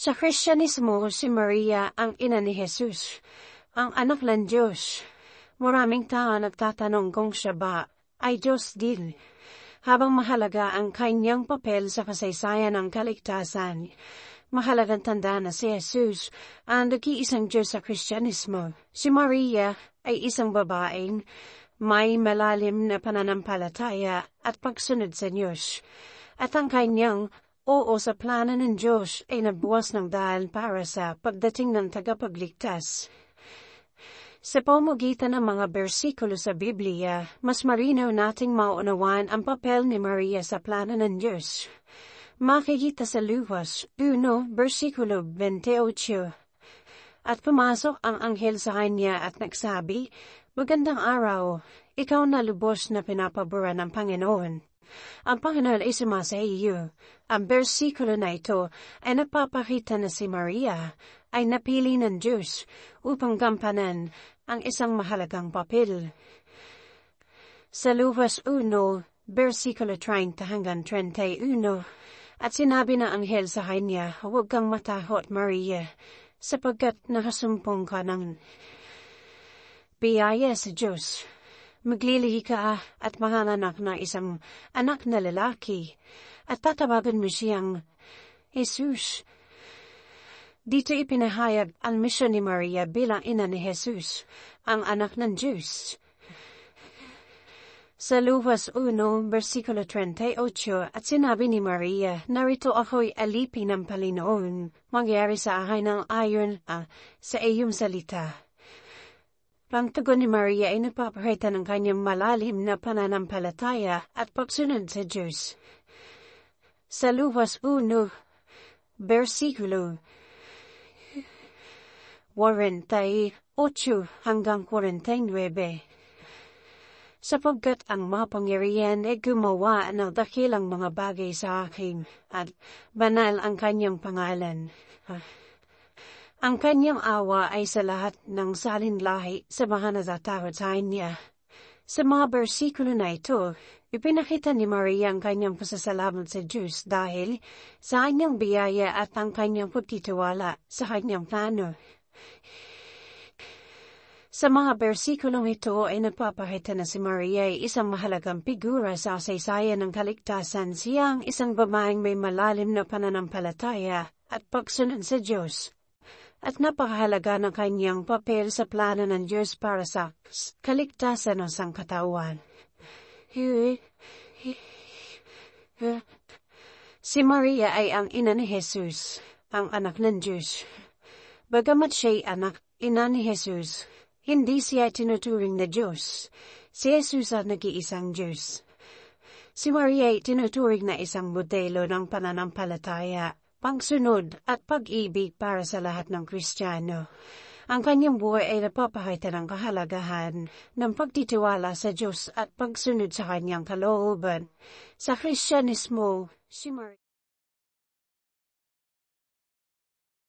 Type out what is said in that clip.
Sa Kristyanismo, si Maria ang ina ni Jesus, ang anak ng Diyos. Maraming tao nagtatanong kung siya ba ay Diyos din. Habang mahalaga ang kanyang papel sa kasaysayan ng kaligtasan, mahalagang tanda na si Jesus ang nag-iisang Diyos sa Kristyanismo. Si Maria ay isang babaeng may malalim na pananampalataya at pagsunod sa Diyos. At ang kanyang oo sa plano ng Diyos ay nabuwas ng daan para sa pagdating ng tagapagligtas. Sa pamamagitan ng mga bersikulo sa Biblia, mas marinaw nating mauunawaan ang papel ni Maria sa plano ng Diyos. Makikita sa Lucas 1, versikulo 28. At pumasok ang anghel sa kanya at nagsabi, "Magandang araw, ikaw na lubos na pinapabura ng Panginoon. Ang Panginoon ay sumasa iyo." Ang bersikulo na ito ay nagpapakita na si Maria ay napili ng Diyos upang gampanan ang isang mahalagang papel. Sa Lucas 1, versikulo 30 hanggang 31, at sinabi ng anghel sa kanya, "Huwag kang matakot, Maria, sapagkat nakasumpong ka ng biyaya sa Diyos. Maglilihi ka at manganganak ng isang anak na lalaki, at tatawagan mo siyang Jesus." Dito ipinahayag ang misyon ni Maria bilang ina ni Jesus, ang anak ng Diyos. Sa Lucas 1, versikulo 38, at sinabi ni Maria, "Narito ako'y alipin ng Panginoon, mangyari sa akin ang ayon sa iyong salita." Pangtugon ni Maria ay nagpapakita ng kanyang malalim na pananampalataya at pagsunod sa Diyos. Sa Lucas 1, versikulo 48 hanggang 49. "Sapagkat ang mapangyarihan ay gumawa ng dakilang mga bagay sa akin, at banal ang kanyang pangalan. Ang kanyang awa ay sa lahat ng salinlahi sa mga natatakot sa kanya." Sa mga bersikulo na ito, ipinakita ni Maria ang kanyang pasasalamat sa Diyos dahil sa kanyang biyaya at ang kanyang pagtitiwala sa kanyang plano. Sa mga bersikulong ito ay nagpapakita na si Maria ay isang mahalagang figura sa kasaysayan ng kaligtasan. Siya ang isang babaeng may malalim na pananampalataya at pagsunod sa Diyos, at napakahalaga ng kanyang papel sa plano ng Diyos para sa kaligtasan ng sangkatauhan. Si Maria ay ang ina ni Jesus, ang anak ng Diyos. Bagamat siya'y ina ni Jesus, hindi siya tinuturing na Diyos. Si Jesus ang nag-iisang Diyos. Si Maria ay tinuturing na isang modelo ng pananampalataya, pagsunod at pag-ibig para sa lahat ng Kristiyano. Ang kanyang buhay ay napapakita ng kahalagahan ng pagtitiwala sa Diyos at pagsunod sa kanyang kalooban. Sa Kristyanismo, si Maria